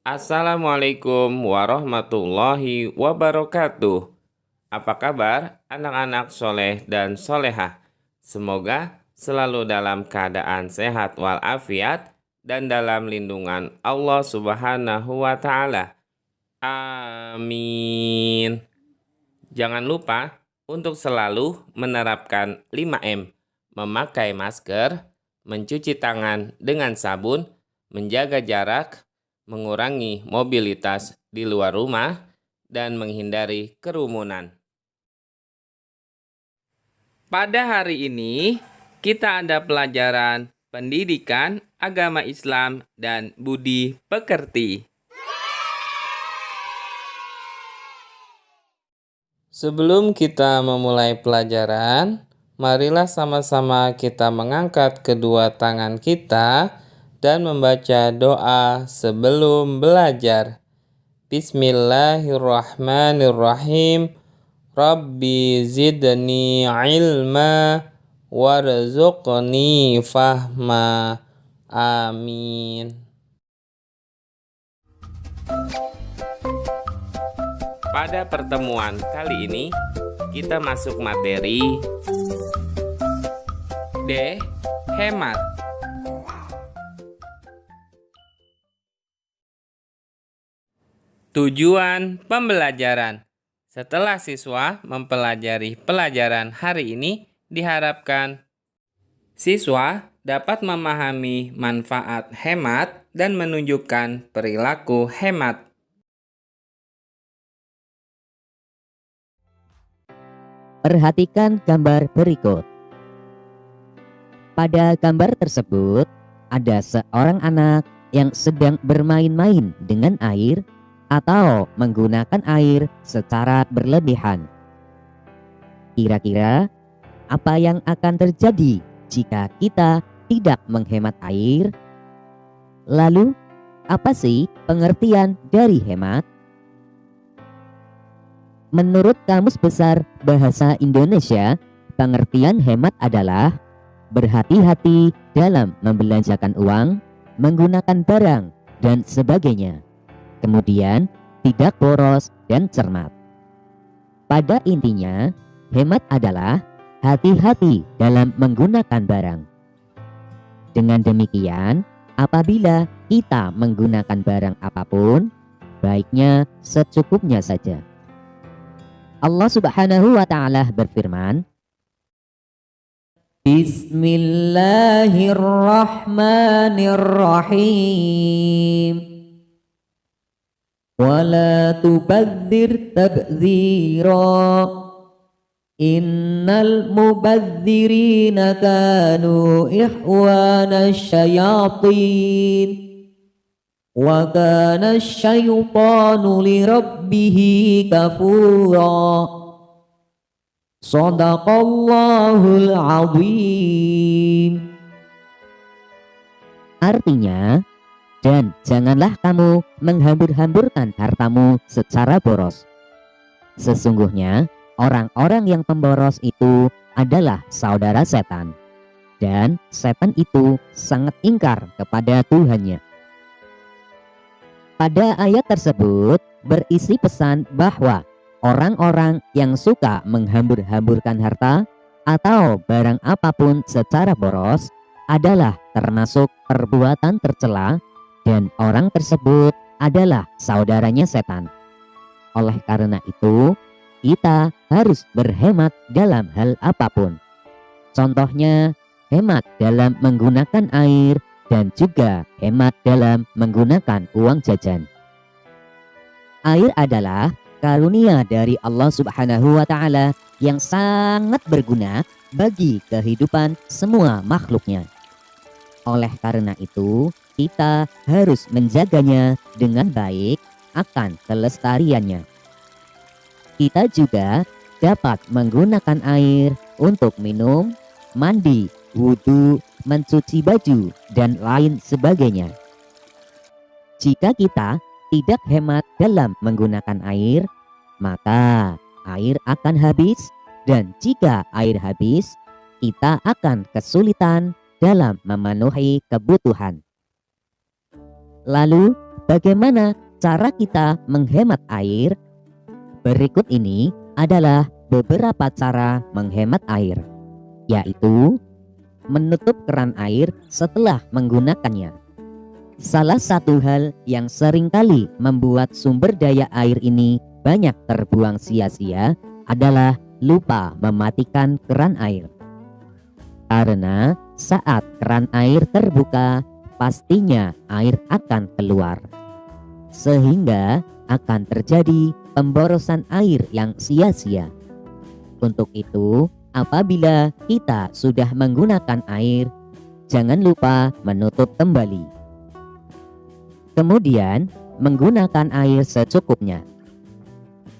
Assalamualaikum warahmatullahi wabarakatuh. Apa kabar anak-anak soleh dan solehah? Semoga selalu dalam keadaan sehat walafiat dan dalam lindungan Allah Subhanahu wa Ta'ala. Amin. Jangan lupa untuk selalu menerapkan 5M, memakai masker, mencuci tangan dengan sabun, menjaga jarak, mengurangi mobilitas di luar rumah, dan menghindari kerumunan. Pada hari ini, kita ada pelajaran pendidikan agama Islam dan budi pekerti. Sebelum kita memulai pelajaran, marilah sama-sama kita mengangkat kedua tangan kita dan membaca doa sebelum belajar. Bismillahirrahmanirrahim. Rabbi zidni ilma warzuqni fahma. Amin. Pada pertemuan kali ini, kita masuk materi D. Hemat. Tujuan pembelajaran. Setelah siswa mempelajari pelajaran hari ini, diharapkan siswa dapat memahami manfaat hemat dan menunjukkan perilaku hemat. Perhatikan gambar berikut. Pada gambar tersebut, ada seorang anak yang sedang bermain-main dengan air atau menggunakan air secara berlebihan. Kira-kira apa yang akan terjadi jika kita tidak menghemat air? Lalu, apa sih pengertian dari hemat? Menurut Kamus Besar Bahasa Indonesia, pengertian hemat adalah berhati-hati dalam membelanjakan uang, menggunakan barang, dan sebagainya. Kemudian, tidak boros dan cermat. Pada intinya, hemat adalah hati-hati dalam menggunakan barang. Dengan demikian, apabila kita menggunakan barang apapun, baiknya secukupnya saja. Allah Subhanahu wa Ta'ala berfirman, Bismillahirrahmanirrahim. Wala tubadzir tabdzira. Innal mubadzirina kanu ikhwana syayatin. Wa kana syaitanu lirabbihi kafura. Shadaqallahul azim. Artinya, dan janganlah kamu menghambur-hamburkan hartamu secara boros. Sesungguhnya orang-orang yang pemboros itu adalah saudara setan, dan setan itu sangat ingkar kepada Tuhannya. Pada ayat tersebut berisi pesan bahwa orang-orang yang suka menghambur-hamburkan harta atau barang apapun secara boros adalah termasuk perbuatan tercela, dan orang tersebut adalah saudaranya setan. Oleh karena itu, kita harus berhemat dalam hal apapun. Contohnya, hemat dalam menggunakan air dan juga hemat dalam menggunakan uang jajan. Air adalah karunia dari Allah Subhanahu wa Ta'ala yang sangat berguna bagi kehidupan semua makhluknya. Oleh karena itu, kita harus menjaganya dengan baik akan kelestariannya. Kita juga dapat menggunakan air untuk minum, mandi, wudhu, mencuci baju, dan lain sebagainya. Jika kita tidak hemat dalam menggunakan air, maka air akan habis, dan jika air habis, kita akan kesulitan dalam memenuhi kebutuhan. Lalu, bagaimana cara kita menghemat air? Berikut ini adalah beberapa cara menghemat air, yaitu menutup keran air setelah menggunakannya. Salah satu hal yang seringkali membuat sumber daya air ini banyak terbuang sia-sia adalah lupa mematikan keran air. Karena saat keran air terbuka, pastinya air akan keluar, sehingga akan terjadi pemborosan air yang sia-sia. Untuk itu, apabila kita sudah menggunakan air, jangan lupa menutup kembali. Kemudian, menggunakan air secukupnya.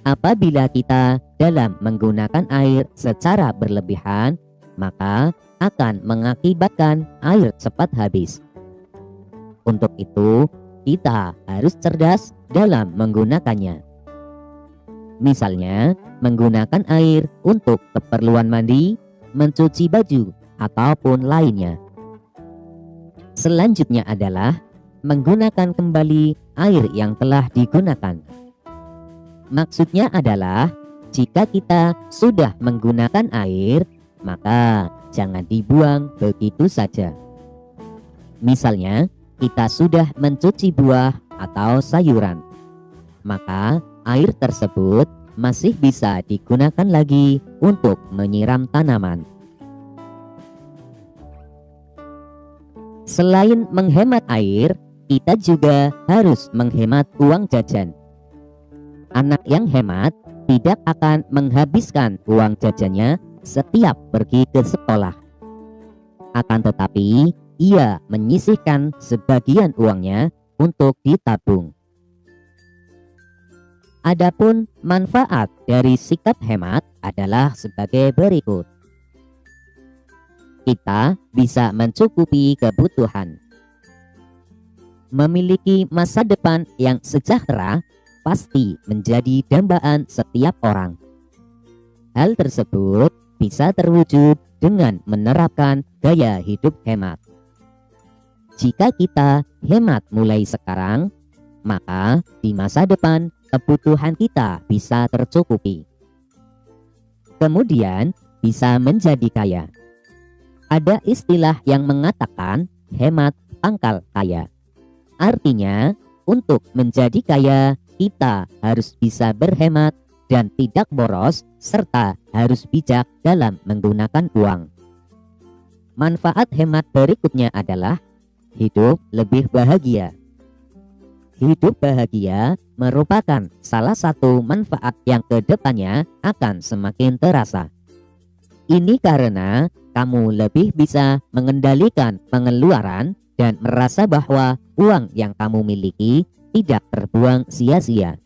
Apabila kita dalam menggunakan air secara berlebihan, maka akan mengakibatkan air cepat habis. Untuk itu, kita harus cerdas dalam menggunakannya. Misalnya, menggunakan air untuk keperluan mandi, mencuci baju, ataupun lainnya. Selanjutnya adalah menggunakan kembali air yang telah digunakan. Maksudnya adalah jika kita sudah menggunakan air, maka jangan dibuang begitu saja. Misalnya, kita sudah mencuci buah atau sayuran, maka air tersebut masih bisa digunakan lagi untuk menyiram tanaman. Selain menghemat air, kita juga harus menghemat uang jajan. Anak yang hemat tidak akan menghabiskan uang jajannya setiap pergi ke sekolah. Akan tetapi, ia menyisihkan sebagian uangnya untuk ditabung. Adapun manfaat dari sikap hemat adalah sebagai berikut. Kita bisa mencukupi kebutuhan. Memiliki masa depan yang sejahtera pasti menjadi dambaan setiap orang. Hal tersebut bisa terwujud dengan menerapkan gaya hidup hemat. Jika kita hemat mulai sekarang, maka di masa depan kebutuhan kita bisa tercukupi. Kemudian bisa menjadi kaya. Ada istilah yang mengatakan hemat pangkal kaya. Artinya, untuk menjadi kaya, kita harus bisa berhemat dan tidak boros, serta harus bijak dalam menggunakan uang. Manfaat hemat berikutnya adalah hidup lebih bahagia. Hidup bahagia merupakan salah satu manfaat yang kedepannya akan semakin terasa. Ini karena kamu lebih bisa mengendalikan pengeluaran dan merasa bahwa uang yang kamu miliki tidak terbuang sia-sia.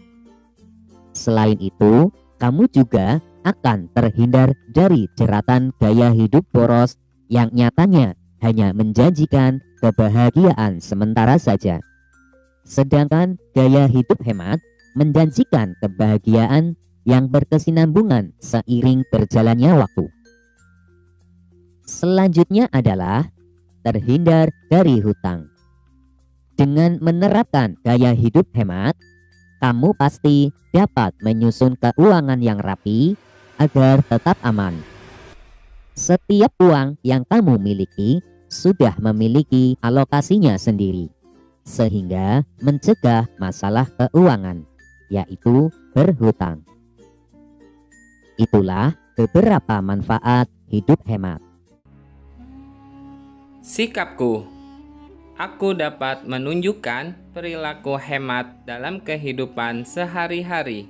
Selain itu, kamu juga akan terhindar dari jeratan gaya hidup boros yang nyatanya hanya menjanjikan kebahagiaan sementara saja. Sedangkan gaya hidup hemat menjanjikan kebahagiaan yang berkesinambungan seiring berjalannya waktu. Selanjutnya adalah terhindar dari hutang. Dengan menerapkan gaya hidup hemat, kamu pasti dapat menyusun keuangan yang rapi agar tetap aman. Setiap uang yang kamu miliki sudah memiliki alokasinya sendiri, sehingga mencegah masalah keuangan, yaitu berhutang. Itulah beberapa manfaat hidup hemat. Sikapku. Aku dapat menunjukkan perilaku hemat dalam kehidupan sehari-hari.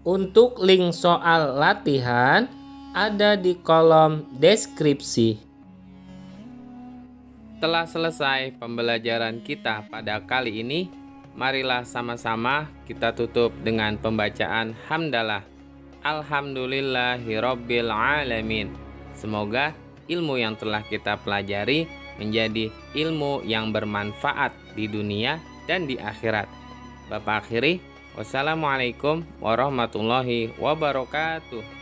Untuk link soal latihan ada di kolom deskripsi. Telah selesai pembelajaran kita pada kali ini. Marilah sama-sama kita tutup dengan pembacaan hamdalah. Alhamdulillahirabbil alamin. Semoga ilmu yang telah kita pelajari menjadi ilmu yang bermanfaat di dunia dan di akhirat. Bapak akhiri, wassalamualaikum warahmatullahi wabarakatuh.